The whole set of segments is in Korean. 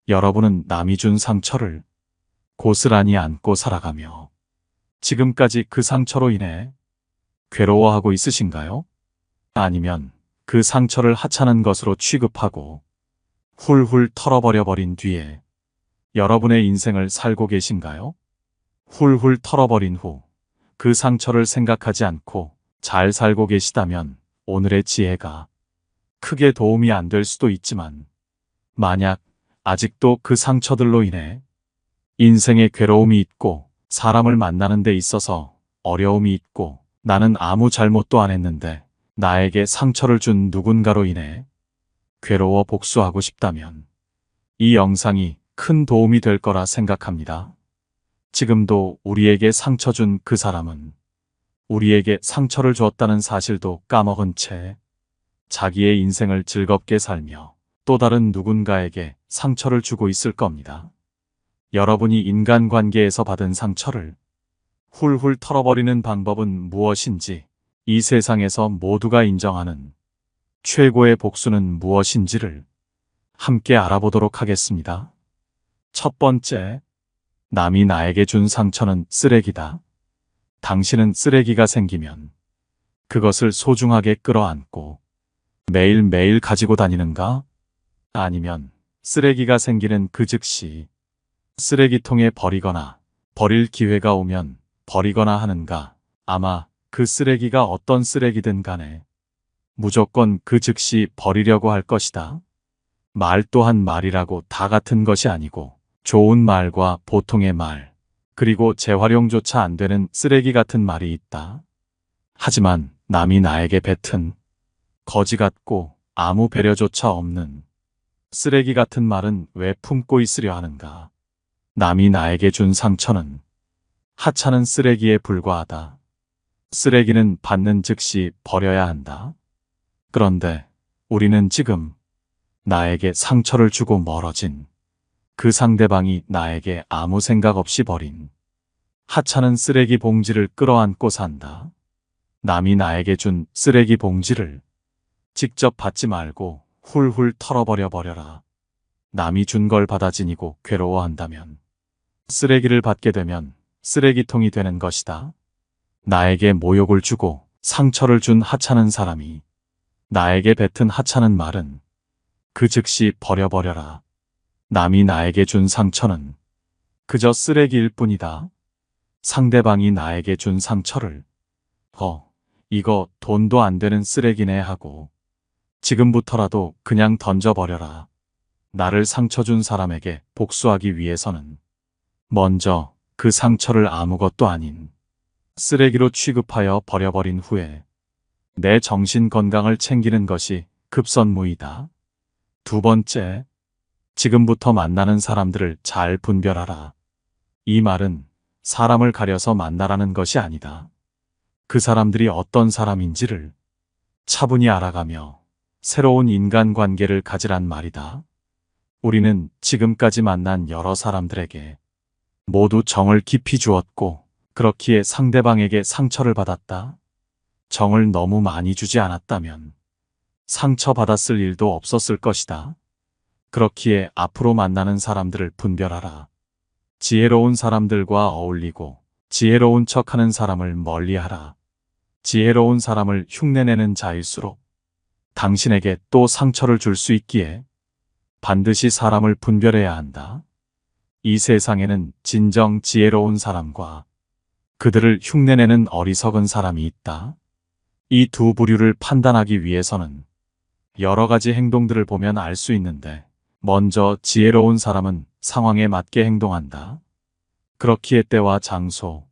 여러분은 남이 준 상처를 고스란히 안고 살아가며 지금까지 그 상처로 인해 괴로워하고 있으신가요? 아니면 그 상처를 하찮은 것으로 취급하고 훌훌 털어버려 버린 뒤에 여러분의 인생을 살고 계신가요? 훌훌 털어버린 후 그 상처를 생각하지 않고 잘 살고 계시다면 오늘의 지혜가 크게 도움이 안 될 수도 있지만, 만약 아직도 그 상처들로 인해 인생에 괴로움이 있고 사람을 만나는 데 있어서 어려움이 있고 나는 아무 잘못도 안 했는데 나에게 상처를 준 누군가로 인해 괴로워 복수하고 싶다면 이 영상이 큰 도움이 될 거라 생각합니다. 지금도 우리에게 상처 준 그 사람은 우리에게 상처를 주었다는 사실도 까먹은 채 자기의 인생을 즐겁게 살며 또 다른 누군가에게 상처를 주고 있을 겁니다. 여러분이 인간관계에서 받은 상처를 훌훌 털어버리는 방법은 무엇인지, 이 세상에서 모두가 인정하는 최고의 복수는 무엇인지를 함께 알아보도록 하겠습니다. 첫 번째, 남이 나에게 준 상처는 쓰레기다. 당신은 쓰레기가 생기면 그것을 소중하게 끌어안고 매일매일 가지고 다니는가? 아니면 쓰레기가 생기는 그 즉시 쓰레기통에 버리거나 버릴 기회가 오면 버리거나 하는가? 아마 그 쓰레기가 어떤 쓰레기든 간에 무조건 그 즉시 버리려고 할 것이다. 말 또한 말이라고 다 같은 것이 아니고 좋은 말과 보통의 말, 그리고 재활용조차 안 되는 쓰레기 같은 말이 있다. 하지만 남이 나에게 뱉은 거지 같고 아무 배려조차 없는 쓰레기 같은 말은 왜 품고 있으려 하는가? 남이 나에게 준 상처는 하찮은 쓰레기에 불과하다. 쓰레기는 받는 즉시 버려야 한다. 그런데 우리는 지금 나에게 상처를 주고 멀어진 그 상대방이 나에게 아무 생각 없이 버린 하찮은 쓰레기 봉지를 끌어안고 산다. 남이 나에게 준 쓰레기 봉지를 직접 받지 말고 훌훌 털어버려 버려라. 남이 준 걸 받아 지니고 괴로워한다면 쓰레기를 받게 되면 쓰레기통이 되는 것이다. 나에게 모욕을 주고 상처를 준 하찮은 사람이 나에게 뱉은 하찮은 말은 그 즉시 버려버려라. 남이 나에게 준 상처는 그저 쓰레기일 뿐이다. 상대방이 나에게 준 상처를 이거 돈도 안 되는 쓰레기네 하고 지금부터라도 그냥 던져버려라. 나를 상처 준 사람에게 복수하기 위해서는 먼저 그 상처를 아무것도 아닌 쓰레기로 취급하여 버려버린 후에 내 정신 건강을 챙기는 것이 급선무이다. 두 번째, 지금부터 만나는 사람들을 잘 분별하라. 이 말은 사람을 가려서 만나라는 것이 아니다. 그 사람들이 어떤 사람인지를 차분히 알아가며 새로운 인간관계를 가지란 말이다. 우리는 지금까지 만난 여러 사람들에게 모두 정을 깊이 주었고 그렇기에 상대방에게 상처를 받았다. 정을 너무 많이 주지 않았다면 상처받았을 일도 없었을 것이다. 그렇기에 앞으로 만나는 사람들을 분별하라. 지혜로운 사람들과 어울리고 지혜로운 척하는 사람을 멀리하라. 지혜로운 사람을 흉내내는 자일수록 당신에게 또 상처를 줄 수 있기에 반드시 사람을 분별해야 한다. 이 세상에는 진정 지혜로운 사람과 그들을 흉내내는 어리석은 사람이 있다. 이 두 부류를 판단하기 위해서는 여러 가지 행동들을 보면 알 수 있는데, 먼저 지혜로운 사람은 상황에 맞게 행동한다. 그렇기에 때와 장소,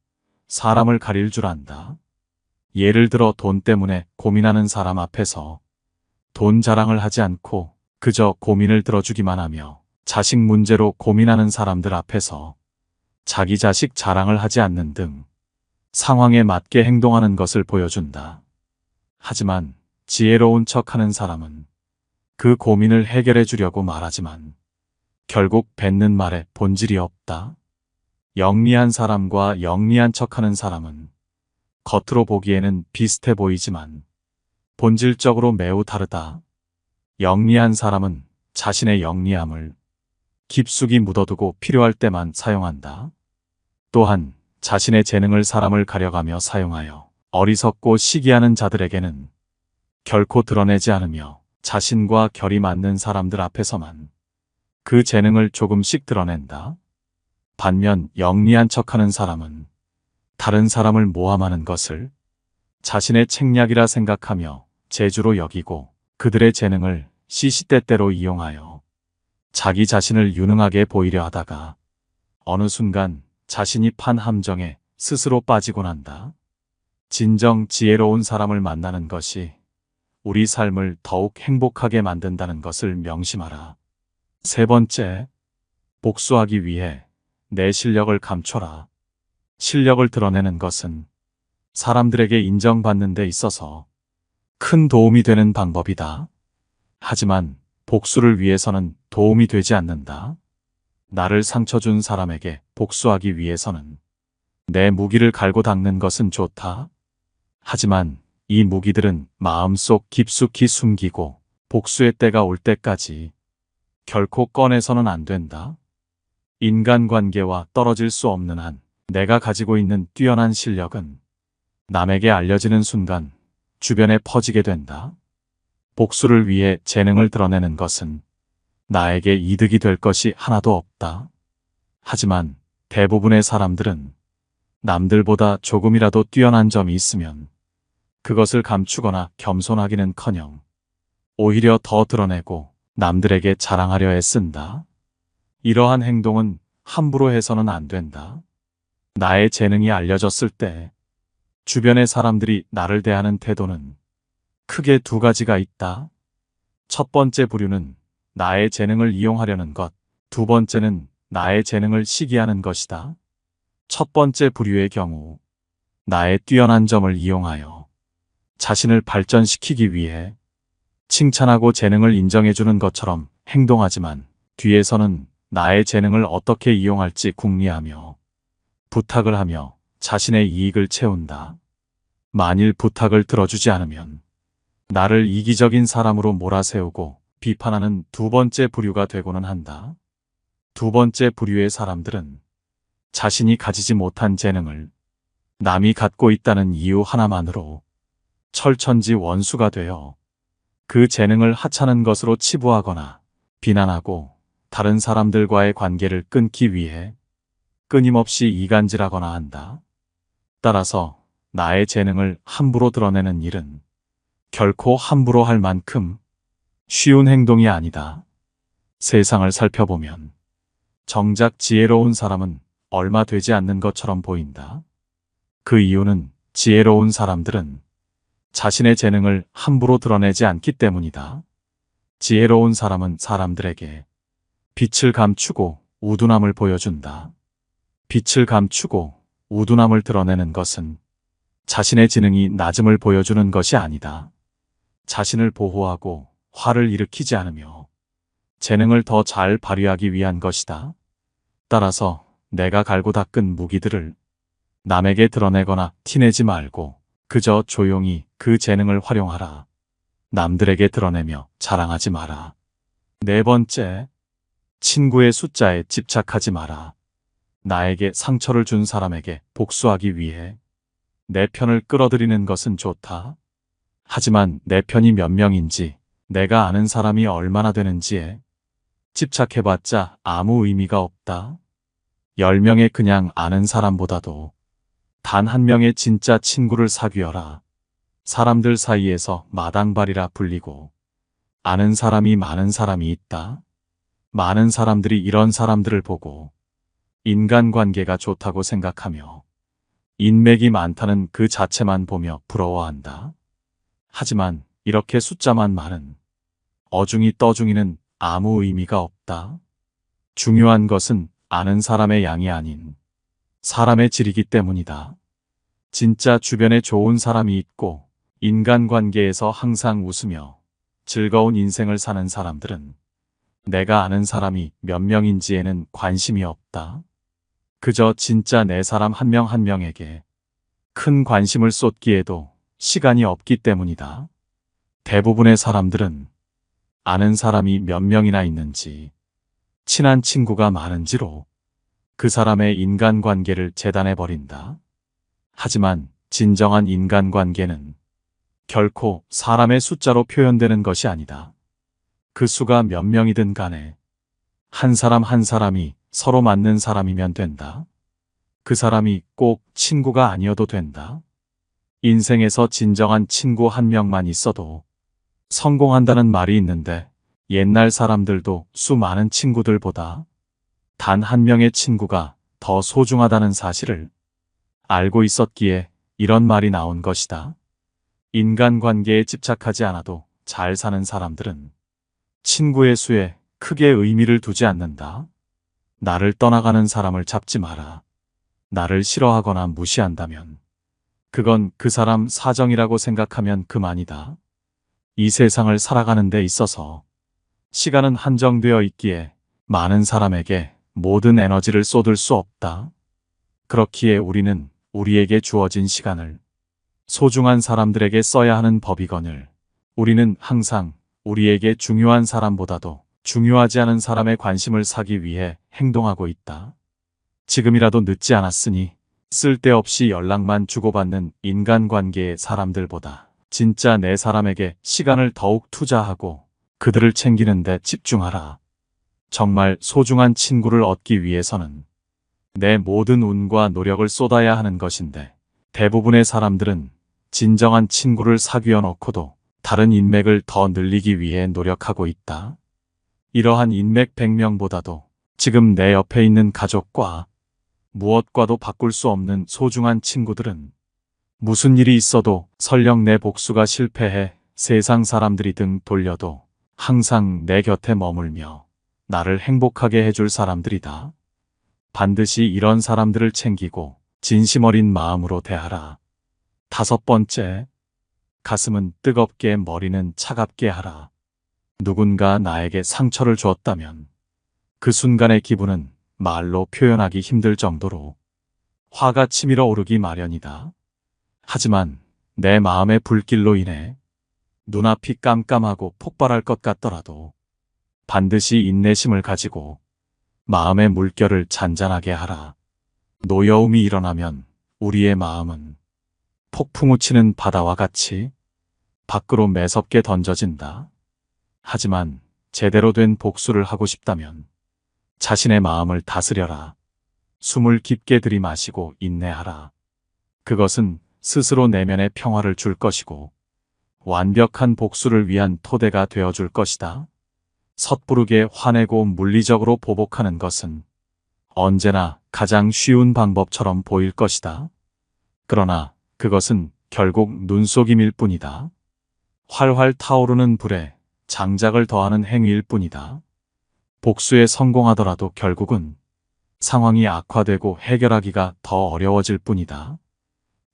사람을 가릴 줄 안다. 예를 들어 돈 때문에 고민하는 사람 앞에서 돈 자랑을 하지 않고 그저 고민을 들어주기만 하며, 자식 문제로 고민하는 사람들 앞에서 자기 자식 자랑을 하지 않는 등 상황에 맞게 행동하는 것을 보여준다. 하지만 지혜로운 척하는 사람은 그 고민을 해결해 주려고 말하지만 결국 뱉는 말에 본질이 없다. 영리한 사람과 영리한 척하는 사람은 겉으로 보기에는 비슷해 보이지만 본질적으로 매우 다르다. 영리한 사람은 자신의 영리함을 깊숙이 묻어두고 필요할 때만 사용한다. 또한 자신의 재능을 사람을 가려가며 사용하여 어리석고 시기하는 자들에게는 결코 드러내지 않으며 자신과 결이 맞는 사람들 앞에서만 그 재능을 조금씩 드러낸다. 반면 영리한 척하는 사람은 다른 사람을 모함하는 것을 자신의 책략이라 생각하며 재주로 여기고 그들의 재능을 시시때때로 이용하여 자기 자신을 유능하게 보이려 하다가 어느 순간 자신이 판 함정에 스스로 빠지곤 한다. 진정 지혜로운 사람을 만나는 것이 우리 삶을 더욱 행복하게 만든다는 것을 명심하라. 세 번째, 복수하기 위해 내 실력을 감춰라. 실력을 드러내는 것은 사람들에게 인정받는 데 있어서 큰 도움이 되는 방법이다. 하지만 복수를 위해서는 도움이 되지 않는다. 나를 상처 준 사람에게 복수하기 위해서는 내 무기를 갈고 닦는 것은 좋다. 하지만 이 무기들은 마음속 깊숙이 숨기고 복수의 때가 올 때까지 결코 꺼내서는 안 된다. 인간관계와 떨어질 수 없는 한 내가 가지고 있는 뛰어난 실력은 남에게 알려지는 순간 주변에 퍼지게 된다. 복수를 위해 재능을 드러내는 것은 나에게 이득이 될 것이 하나도 없다. 하지만 대부분의 사람들은 남들보다 조금이라도 뛰어난 점이 있으면 그것을 감추거나 겸손하기는커녕 오히려 더 드러내고 남들에게 자랑하려 애쓴다. 이러한 행동은 함부로 해서는 안 된다. 나의 재능이 알려졌을 때 주변의 사람들이 나를 대하는 태도는 크게 두 가지가 있다. 첫 번째 부류는 나의 재능을 이용하려는 것, 두 번째는 나의 재능을 시기하는 것이다. 첫 번째 부류의 경우 나의 뛰어난 점을 이용하여 자신을 발전시키기 위해 칭찬하고 재능을 인정해주는 것처럼 행동하지만 뒤에서는 나의 재능을 어떻게 이용할지 궁리하며 부탁을 하며 자신의 이익을 채운다. 만일 부탁을 들어주지 않으면 나를 이기적인 사람으로 몰아세우고 비판하는 두 번째 부류가 되고는 한다. 두 번째 부류의 사람들은 자신이 가지지 못한 재능을 남이 갖고 있다는 이유 하나만으로 철천지 원수가 되어 그 재능을 하찮은 것으로 치부하거나 비난하고 다른 사람들과의 관계를 끊기 위해 끊임없이 이간질하거나 한다. 따라서 나의 재능을 함부로 드러내는 일은 결코 함부로 할 만큼 쉬운 행동이 아니다. 세상을 살펴보면 정작 지혜로운 사람은 얼마 되지 않는 것처럼 보인다. 그 이유는 지혜로운 사람들은 자신의 재능을 함부로 드러내지 않기 때문이다. 지혜로운 사람은 사람들에게 빛을 감추고 우둔함을 보여준다. 빛을 감추고 우둔함을 드러내는 것은 자신의 지능이 낮음을 보여주는 것이 아니다. 자신을 보호하고 화를 일으키지 않으며 재능을 더 잘 발휘하기 위한 것이다. 따라서 내가 갈고 닦은 무기들을 남에게 드러내거나 티내지 말고 그저 조용히 그 재능을 활용하라. 남들에게 드러내며 자랑하지 마라. 네 번째, 친구의 숫자에 집착하지 마라. 나에게 상처를 준 사람에게 복수하기 위해 내 편을 끌어들이는 것은 좋다. 하지만 내 편이 몇 명인지 내가 아는 사람이 얼마나 되는지에 집착해봤자 아무 의미가 없다. 10명의 그냥 아는 사람보다도 단 한 명의 진짜 친구를 사귀어라. 사람들 사이에서 마당발이라 불리고 아는 사람이 많은 사람이 있다. 많은 사람들이 이런 사람들을 보고 인간관계가 좋다고 생각하며 인맥이 많다는 그 자체만 보며 부러워한다. 하지만 이렇게 숫자만 많은 어중이 떠중이는 아무 의미가 없다. 중요한 것은 아는 사람의 양이 아닌 사람의 질이기 때문이다. 진짜 주변에 좋은 사람이 있고 인간관계에서 항상 웃으며 즐거운 인생을 사는 사람들은 내가 아는 사람이 몇 명인지에는 관심이 없다. 그저 진짜 내 사람 한 명 한 명에게 큰 관심을 쏟기에도 시간이 없기 때문이다. 대부분의 사람들은 아는 사람이 몇 명이나 있는지 친한 친구가 많은지로 그 사람의 인간관계를 재단해버린다. 하지만 진정한 인간관계는 결코 사람의 숫자로 표현되는 것이 아니다. 그 수가 몇 명이든 간에 한 사람 한 사람이 서로 맞는 사람이면 된다. 그 사람이 꼭 친구가 아니어도 된다. 인생에서 진정한 친구 한 명만 있어도 성공한다는 말이 있는데 옛날 사람들도 수많은 친구들보다 단 한 명의 친구가 더 소중하다는 사실을 알고 있었기에 이런 말이 나온 것이다. 인간관계에 집착하지 않아도 잘 사는 사람들은 친구의 수에 크게 의미를 두지 않는다. 나를 떠나가는 사람을 잡지 마라. 나를 싫어하거나 무시한다면 그건 그 사람 사정이라고 생각하면 그만이다. 이 세상을 살아가는 데 있어서 시간은 한정되어 있기에 많은 사람에게 모든 에너지를 쏟을 수 없다. 그렇기에 우리는 우리에게 주어진 시간을 소중한 사람들에게 써야 하는 법이거늘 우리는 항상 우리에게 중요한 사람보다도 중요하지 않은 사람의 관심을 사기 위해 행동하고 있다. 지금이라도 늦지 않았으니 쓸데없이 연락만 주고받는 인간관계의 사람들보다 진짜 내 사람에게 시간을 더욱 투자하고 그들을 챙기는 데 집중하라. 정말 소중한 친구를 얻기 위해서는 내 모든 운과 노력을 쏟아야 하는 것인데 대부분의 사람들은 진정한 친구를 사귀어 놓고도 다른 인맥을 더 늘리기 위해 노력하고 있다. 이러한 인맥 100명보다도 지금 내 옆에 있는 가족과 무엇과도 바꿀 수 없는 소중한 친구들은 무슨 일이 있어도 설령 내 복수가 실패해 세상 사람들이 등 돌려도 항상 내 곁에 머물며 나를 행복하게 해줄 사람들이다. 반드시 이런 사람들을 챙기고 진심 어린 마음으로 대하라. 5번째, 가슴은 뜨겁게 머리는 차갑게 하라. 누군가 나에게 상처를 주었다면 그 순간의 기분은 말로 표현하기 힘들 정도로 화가 치밀어 오르기 마련이다. 하지만 내 마음의 불길로 인해 눈앞이 깜깜하고 폭발할 것 같더라도 반드시 인내심을 가지고 마음의 물결을 잔잔하게 하라. 노여움이 일어나면 우리의 마음은 폭풍우 치는 바다와 같이 밖으로 매섭게 던져진다. 하지만 제대로 된 복수를 하고 싶다면 자신의 마음을 다스려라. 숨을 깊게 들이마시고 인내하라. 그것은 스스로 내면의 평화를 줄 것이고 완벽한 복수를 위한 토대가 되어줄 것이다. 섣부르게 화내고 물리적으로 보복하는 것은 언제나 가장 쉬운 방법처럼 보일 것이다. 그러나 그것은 결국 눈속임일 뿐이다. 활활 타오르는 불에 장작을 더하는 행위일 뿐이다. 복수에 성공하더라도 결국은 상황이 악화되고 해결하기가 더 어려워질 뿐이다.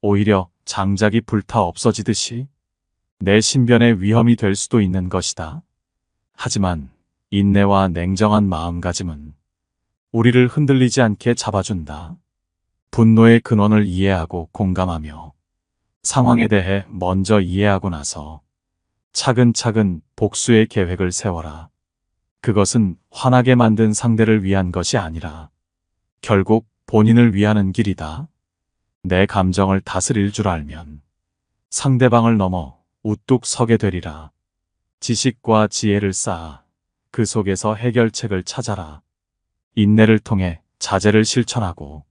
오히려 장작이 불타 없어지듯이 내 신변에 위험이 될 수도 있는 것이다. 하지만 인내와 냉정한 마음가짐은 우리를 흔들리지 않게 잡아준다. 분노의 근원을 이해하고 공감하며 상황에 대해 먼저 이해하고 나서 차근차근 복수의 계획을 세워라. 그것은 화나게 만든 상대를 위한 것이 아니라 결국 본인을 위하는 길이다. 내 감정을 다스릴 줄 알면 상대방을 넘어 우뚝 서게 되리라. 지식과 지혜를 쌓아 그 속에서 해결책을 찾아라. 인내를 통해 자제를 실천하고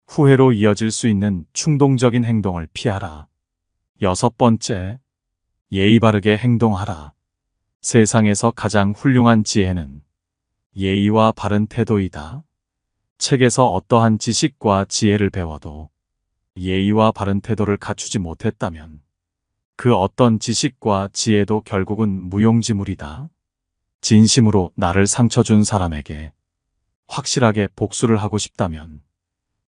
후회로 이어질 수 있는 충동적인 행동을 피하라. 6번째, 예의 바르게 행동하라. 세상에서 가장 훌륭한 지혜는 예의와 바른 태도이다. 책에서 어떠한 지식과 지혜를 배워도 예의와 바른 태도를 갖추지 못했다면 그 어떤 지식과 지혜도 결국은 무용지물이다. 진심으로 나를 상처 준 사람에게 확실하게 복수를 하고 싶다면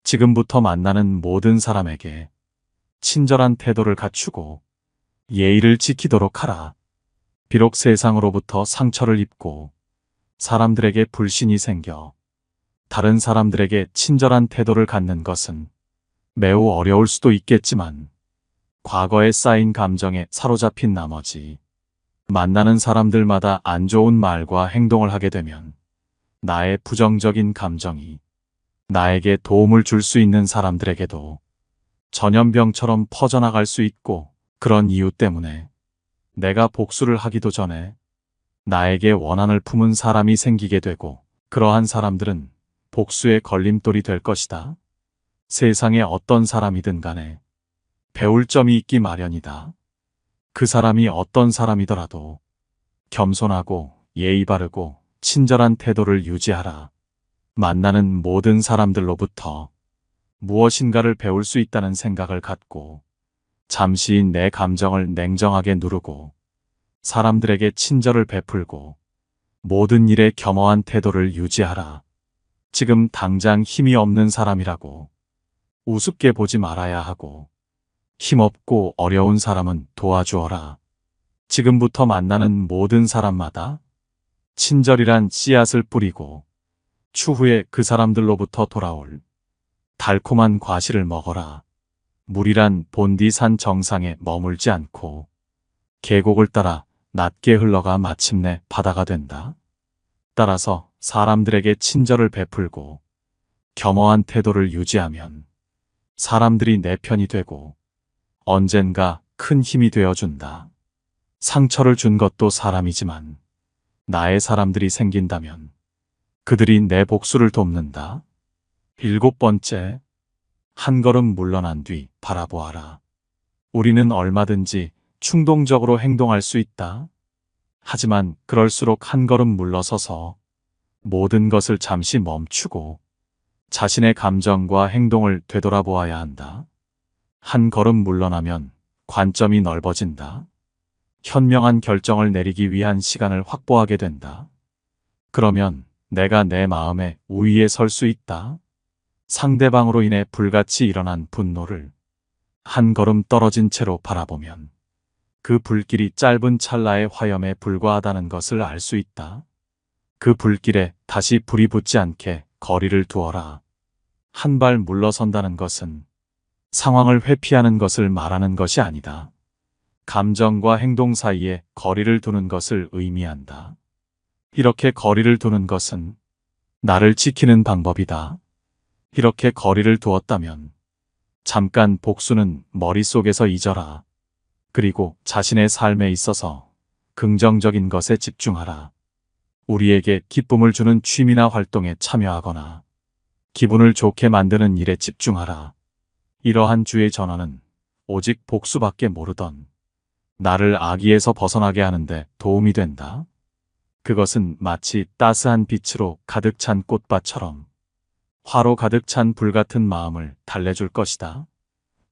지금부터 만나는 모든 사람에게 친절한 태도를 갖추고 예의를 지키도록 하라. 비록 세상으로부터 상처를 입고 사람들에게 불신이 생겨 다른 사람들에게 친절한 태도를 갖는 것은 매우 어려울 수도 있겠지만 과거에 쌓인 감정에 사로잡힌 나머지 만나는 사람들마다 안 좋은 말과 행동을 하게 되면 나의 부정적인 감정이 나에게 도움을 줄 수 있는 사람들에게도 전염병처럼 퍼져나갈 수 있고, 그런 이유 때문에 내가 복수를 하기도 전에 나에게 원한을 품은 사람이 생기게 되고, 그러한 사람들은 복수의 걸림돌이 될 것이다. 세상에 어떤 사람이든 간에 배울 점이 있기 마련이다. 그 사람이 어떤 사람이더라도 겸손하고 예의 바르고 친절한 태도를 유지하라. 만나는 모든 사람들로부터 무엇인가를 배울 수 있다는 생각을 갖고 잠시 내 감정을 냉정하게 누르고 사람들에게 친절을 베풀고 모든 일에 겸허한 태도를 유지하라. 지금 당장 힘이 없는 사람이라고 우습게 보지 말아야 하고, 힘없고 어려운 사람은 도와주어라. 지금부터 만나는 모든 사람마다 친절이란 씨앗을 뿌리고 추후에 그 사람들로부터 돌아올 달콤한 과실을 먹어라. 물이란 본디산 정상에 머물지 않고 계곡을 따라 낮게 흘러가 마침내 바다가 된다. 따라서 사람들에게 친절을 베풀고 겸허한 태도를 유지하면 사람들이 내 편이 되고 언젠가 큰 힘이 되어준다. 상처를 준 것도 사람이지만 나의 사람들이 생긴다면 그들이 내 복수를 돕는다. 7번째, 한 걸음 물러난 뒤 바라보아라. 우리는 얼마든지 충동적으로 행동할 수 있다. 하지만 그럴수록 한 걸음 물러서서 모든 것을 잠시 멈추고 자신의 감정과 행동을 되돌아보아야 한다. 한 걸음 물러나면 관점이 넓어진다. 현명한 결정을 내리기 위한 시간을 확보하게 된다. 그러면 내가 내 마음의 우위에 설 수 있다. 상대방으로 인해 불같이 일어난 분노를 한 걸음 떨어진 채로 바라보면 그 불길이 짧은 찰나의 화염에 불과하다는 것을 알 수 있다. 그 불길에 다시 불이 붙지 않게 거리를 두어라. 한 발 물러선다는 것은 상황을 회피하는 것을 말하는 것이 아니다. 감정과 행동 사이에 거리를 두는 것을 의미한다. 이렇게 거리를 두는 것은 나를 지키는 방법이다. 이렇게 거리를 두었다면 잠깐 복수는 머릿속에서 잊어라. 그리고 자신의 삶에 있어서 긍정적인 것에 집중하라. 우리에게 기쁨을 주는 취미나 활동에 참여하거나 기분을 좋게 만드는 일에 집중하라. 이러한 주의 전환은 오직 복수밖에 모르던 나를 악의에서 벗어나게 하는데 도움이 된다. 그것은 마치 따스한 빛으로 가득 찬 꽃밭처럼 화로 가득 찬 불같은 마음을 달래줄 것이다.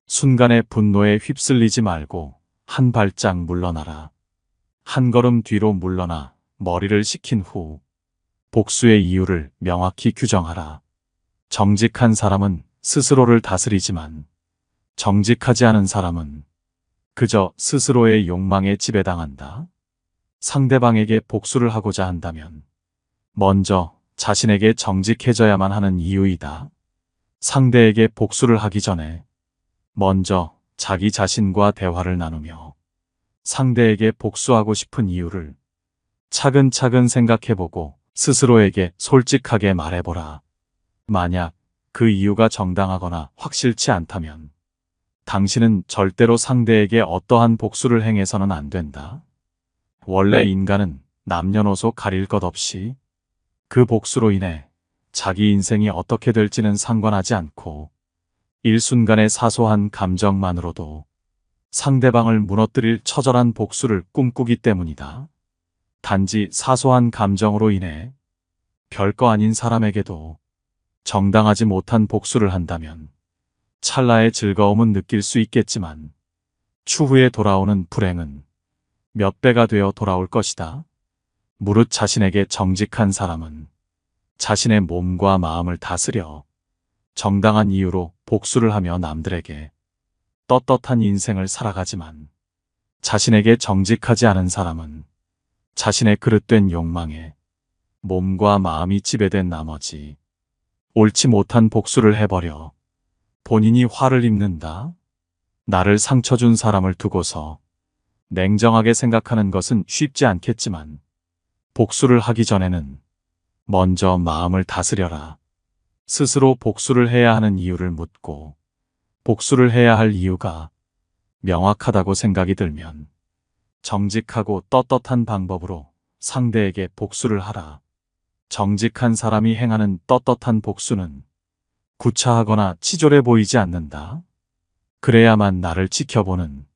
순간의 분노에 휩쓸리지 말고 한 발짝 물러나라. 한 걸음 뒤로 물러나 머리를 식힌 후 복수의 이유를 명확히 규정하라. 정직한 사람은 스스로를 다스리지만 정직하지 않은 사람은 그저 스스로의 욕망에 지배당한다. 상대방에게 복수를 하고자 한다면 먼저 자신에게 정직해져야만 하는 이유이다. 상대에게 복수를 하기 전에 먼저 자기 자신과 대화를 나누며 상대에게 복수하고 싶은 이유를 차근차근 생각해보고 스스로에게 솔직하게 말해보라. 만약 그 이유가 정당하거나 확실치 않다면 당신은 절대로 상대에게 어떠한 복수를 행해서는 안 된다. 원래 인간은 남녀노소 가릴 것 없이 그 복수로 인해 자기 인생이 어떻게 될지는 상관하지 않고 일순간의 사소한 감정만으로도 상대방을 무너뜨릴 처절한 복수를 꿈꾸기 때문이다. 단지 사소한 감정으로 인해 별거 아닌 사람에게도 정당하지 못한 복수를 한다면 찰나의 즐거움은 느낄 수 있겠지만 추후에 돌아오는 불행은 몇 배가 되어 돌아올 것이다. 무릇 자신에게 정직한 사람은 자신의 몸과 마음을 다스려 정당한 이유로 복수를 하며 남들에게 떳떳한 인생을 살아가지만 자신에게 정직하지 않은 사람은 자신의 그릇된 욕망에 몸과 마음이 지배된 나머지 옳지 못한 복수를 해버려 본인이 화를 입는다. 나를 상처 준 사람을 두고서 냉정하게 생각하는 것은 쉽지 않겠지만 복수를 하기 전에는 먼저 마음을 다스려라. 스스로 복수를 해야 하는 이유를 묻고 복수를 해야 할 이유가 명확하다고 생각이 들면 정직하고 떳떳한 방법으로 상대에게 복수를 하라. 정직한 사람이 행하는 떳떳한 복수는 구차하거나 치졸해 보이지 않는다. 그래야만 나를 지켜보는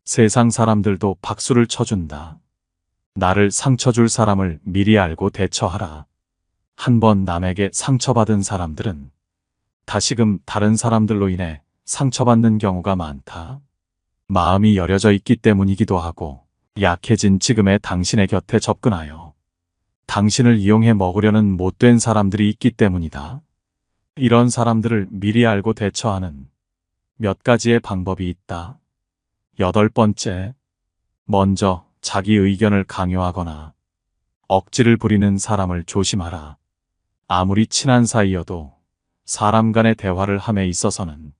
세상 사람들도 박수를 쳐준다. 나를 상처 줄 사람을 미리 알고 대처하라. 한번 남에게 상처받은 사람들은 다시금 다른 사람들로 인해 상처받는 경우가 많다. 마음이 여려져 있기 때문이기도 하고 약해진 지금의 당신의 곁에 접근하여 당신을 이용해 먹으려는 못된 사람들이 있기 때문이다. 이런 사람들을 미리 알고 대처하는 몇 가지의 방법이 있다. 8번째, 먼저 자기 의견을 강요하거나 억지를 부리는 사람을 조심하라. 아무리 친한 사이여도 사람 간의 대화를 함에 있어서는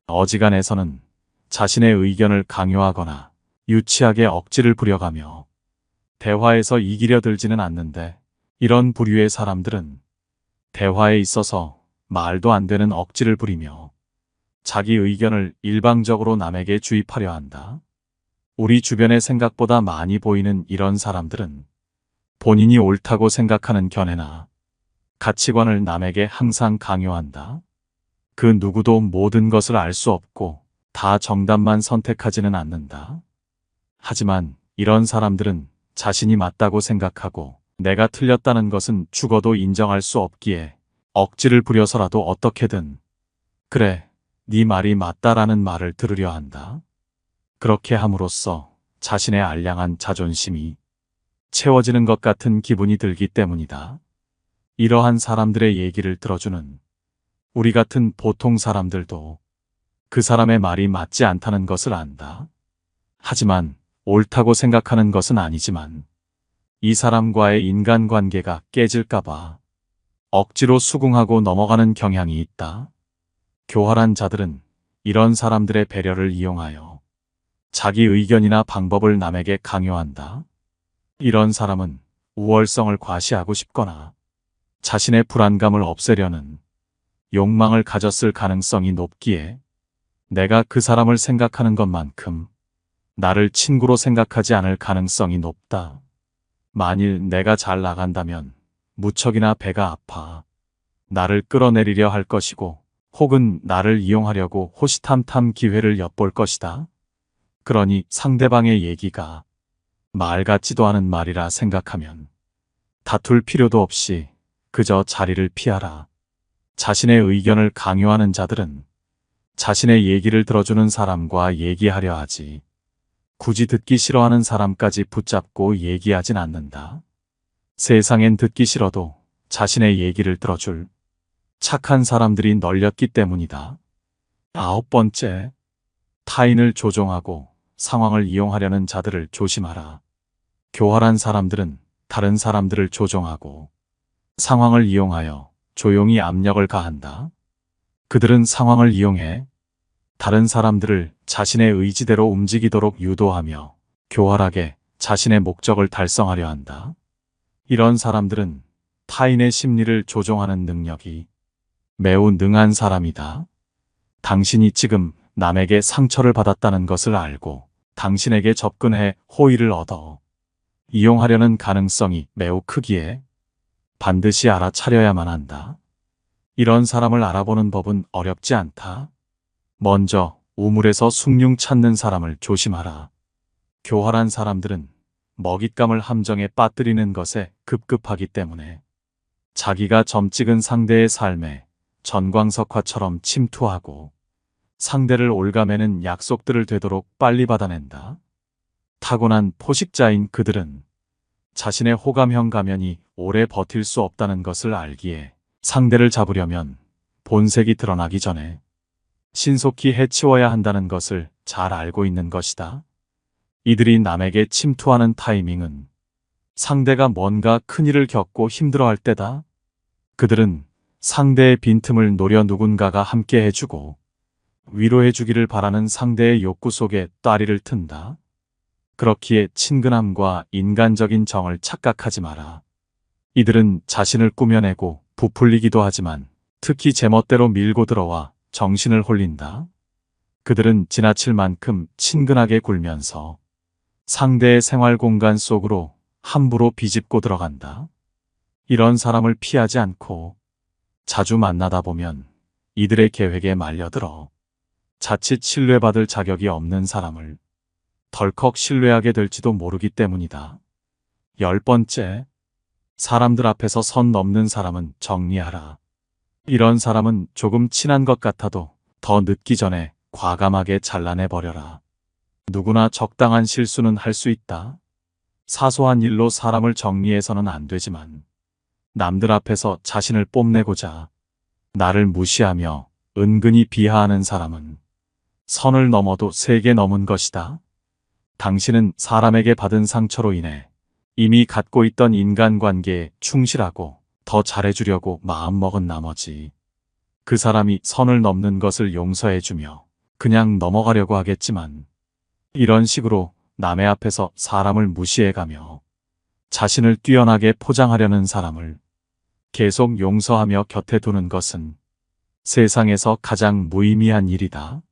어지간해서는 자신의 의견을 강요하거나 유치하게 억지를 부려가며 대화에서 이기려 들지는 않는데 이런 부류의 사람들은 대화에 있어서 말도 안 되는 억지를 부리며 자기 의견을 일방적으로 남에게 주입하려 한다. 우리 주변에 생각보다 많이 보이는 이런 사람들은 본인이 옳다고 생각하는 견해나 가치관을 남에게 항상 강요한다. 그 누구도 모든 것을 알 수 없고 다 정답만 선택하지는 않는다. 하지만 이런 사람들은 자신이 맞다고 생각하고 내가 틀렸다는 것은 죽어도 인정할 수 없기에 억지를 부려서라도 어떻게든 그래, 네 말이 맞다라는 말을 들으려 한다. 그렇게 함으로써 자신의 알량한 자존심이 채워지는 것 같은 기분이 들기 때문이다. 이러한 사람들의 얘기를 들어주는 우리 같은 보통 사람들도 그 사람의 말이 맞지 않다는 것을 안다. 하지만 옳다고 생각하는 것은 아니지만 이 사람과의 인간관계가 깨질까봐 억지로 수긍하고 넘어가는 경향이 있다. 교활한 자들은 이런 사람들의 배려를 이용하여 자기 의견이나 방법을 남에게 강요한다. 이런 사람은 우월성을 과시하고 싶거나 자신의 불안감을 없애려는 욕망을 가졌을 가능성이 높기에 내가 그 사람을 생각하는 것만큼 나를 친구로 생각하지 않을 가능성이 높다. 만일 내가 잘 나간다면 무척이나 배가 아파 나를 끌어내리려 할 것이고 혹은 나를 이용하려고 호시탐탐 기회를 엿볼 것이다. 그러니 상대방의 얘기가 말 같지도 않은 말이라 생각하면 다툴 필요도 없이 그저 자리를 피하라. 자신의 의견을 강요하는 자들은 자신의 얘기를 들어주는 사람과 얘기하려 하지 굳이 듣기 싫어하는 사람까지 붙잡고 얘기하진 않는다. 세상엔 듣기 싫어도 자신의 얘기를 들어줄 착한 사람들이 널렸기 때문이다. 9번째, 타인을 조종하고 상황을 이용하려는 자들을 조심하라. 교활한 사람들은 다른 사람들을 조종하고 상황을 이용하여 조용히 압력을 가한다. 그들은 상황을 이용해 다른 사람들을 자신의 의지대로 움직이도록 유도하며 교활하게 자신의 목적을 달성하려 한다. 이런 사람들은 타인의 심리를 조종하는 능력이 매우 능한 사람이다. 당신이 지금 남에게 상처를 받았다는 것을 알고 당신에게 접근해 호의를 얻어 이용하려는 가능성이 매우 크기에 반드시 알아차려야만 한다. 이런 사람을 알아보는 법은 어렵지 않다. 먼저 우물에서 숭늉 찾는 사람을 조심하라. 교활한 사람들은 먹잇감을 함정에 빠뜨리는 것에 급급하기 때문에 자기가 점 찍은 상대의 삶에 전광석화처럼 침투하고 상대를 올가매는 약속들을 되도록 빨리 받아낸다. 타고난 포식자인 그들은 자신의 호감형 가면이 오래 버틸 수 없다는 것을 알기에 상대를 잡으려면 본색이 드러나기 전에 신속히 해치워야 한다는 것을 잘 알고 있는 것이다. 이들이 남에게 침투하는 타이밍은 상대가 뭔가 큰일을 겪고 힘들어할 때다. 그들은 상대의 빈틈을 노려 누군가가 함께 해주고 위로해주기를 바라는 상대의 욕구 속에 따리를 튼다. 그렇기에 친근함과 인간적인 정을 착각하지 마라. 이들은 자신을 꾸며내고 부풀리기도 하지만 특히 제멋대로 밀고 들어와 정신을 홀린다. 그들은 지나칠 만큼 친근하게 굴면서 상대의 생활 공간 속으로 함부로 비집고 들어간다. 이런 사람을 피하지 않고 자주 만나다 보면 이들의 계획에 말려들어 자칫 신뢰받을 자격이 없는 사람을 덜컥 신뢰하게 될지도 모르기 때문이다. 10번째, 사람들 앞에서 선 넘는 사람은 정리하라. 이런 사람은 조금 친한 것 같아도 더 늦기 전에 과감하게 잘라내버려라. 누구나 적당한 실수는 할 수 있다. 사소한 일로 사람을 정리해서는 안 되지만 남들 앞에서 자신을 뽐내고자 나를 무시하며 은근히 비하하는 사람은 선을 넘어도 세게 넘은 것이다. 당신은 사람에게 받은 상처로 인해 이미 갖고 있던 인간관계에 충실하고 더 잘해주려고 마음먹은 나머지 그 사람이 선을 넘는 것을 용서해주며 그냥 넘어가려고 하겠지만 이런 식으로 남의 앞에서 사람을 무시해가며 자신을 뛰어나게 포장하려는 사람을 계속 용서하며 곁에 두는 것은 세상에서 가장 무의미한 일이다.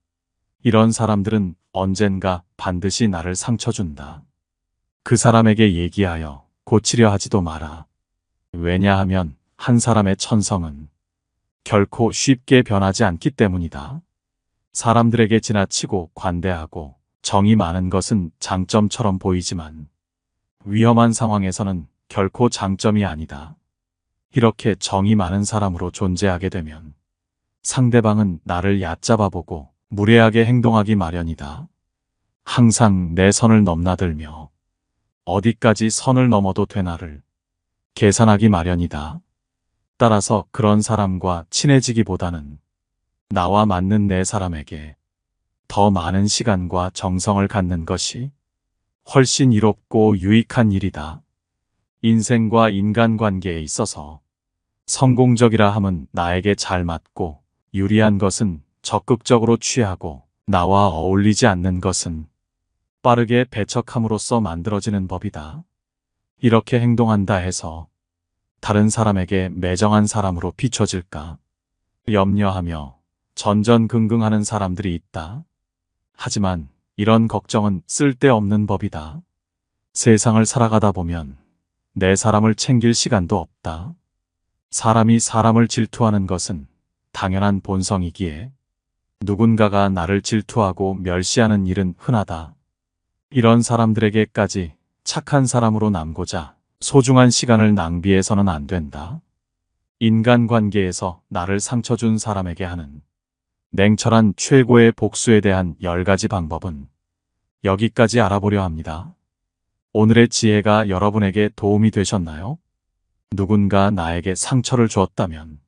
이런 사람들은 언젠가 반드시 나를 상처 준다. 그 사람에게 얘기하여 고치려 하지도 마라. 왜냐하면 한 사람의 천성은 결코 쉽게 변하지 않기 때문이다. 사람들에게 지나치고 관대하고 정이 많은 것은 장점처럼 보이지만 위험한 상황에서는 결코 장점이 아니다. 이렇게 정이 많은 사람으로 존재하게 되면 상대방은 나를 얕잡아보고 무례하게 행동하기 마련이다. 항상 내 선을 넘나들며 어디까지 선을 넘어도 되나를 계산하기 마련이다. 따라서 그런 사람과 친해지기보다는 나와 맞는 내 사람에게 더 많은 시간과 정성을 갖는 것이 훨씬 이롭고 유익한 일이다. 인생과 인간관계에 있어서 성공적이라 함은 나에게 잘 맞고 유리한 것은 적극적으로 취하고 나와 어울리지 않는 것은 빠르게 배척함으로써 만들어지는 법이다. 이렇게 행동한다 해서 다른 사람에게 매정한 사람으로 비춰질까 염려하며 전전긍긍하는 사람들이 있다. 하지만 이런 걱정은 쓸데없는 법이다. 세상을 살아가다 보면 내 사람을 챙길 시간도 없다. 사람이 사람을 질투하는 것은 당연한 본성이기에 누군가가 나를 질투하고 멸시하는 일은 흔하다. 이런 사람들에게까지 착한 사람으로 남고자 소중한 시간을 낭비해서는 안 된다. 인간관계에서 나를 상처 준 사람에게 하는 냉철한 최고의 복수에 대한 10가지 방법은 여기까지 알아보려 합니다. 오늘의 지혜가 여러분에게 도움이 되셨나요? 누군가 나에게 상처를 주었다면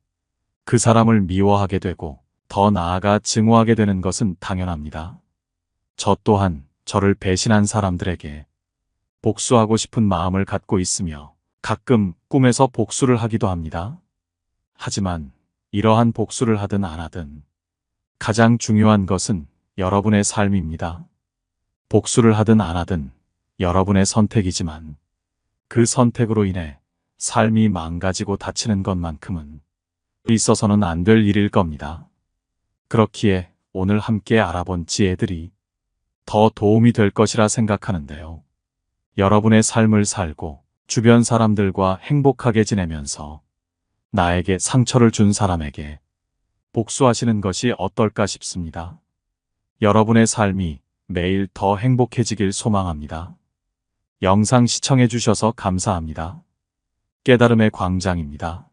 그 사람을 미워하게 되고 더 나아가 증오하게 되는 것은 당연합니다. 저 또한 저를 배신한 사람들에게 복수하고 싶은 마음을 갖고 있으며 가끔 꿈에서 복수를 하기도 합니다. 하지만 이러한 복수를 하든 안 하든 가장 중요한 것은 여러분의 삶입니다. 복수를 하든 안 하든 여러분의 선택이지만 그 선택으로 인해 삶이 망가지고 다치는 것만큼은 있어서는 안 될 일일 겁니다. 그렇기에 오늘 함께 알아본 지혜들이 더 도움이 될 것이라 생각하는데요. 여러분의 삶을 살고 주변 사람들과 행복하게 지내면서 나에게 상처를 준 사람에게 복수하시는 것이 어떨까 싶습니다. 여러분의 삶이 매일 더 행복해지길 소망합니다. 영상 시청해 주셔서 감사합니다. 깨달음의 광장입니다.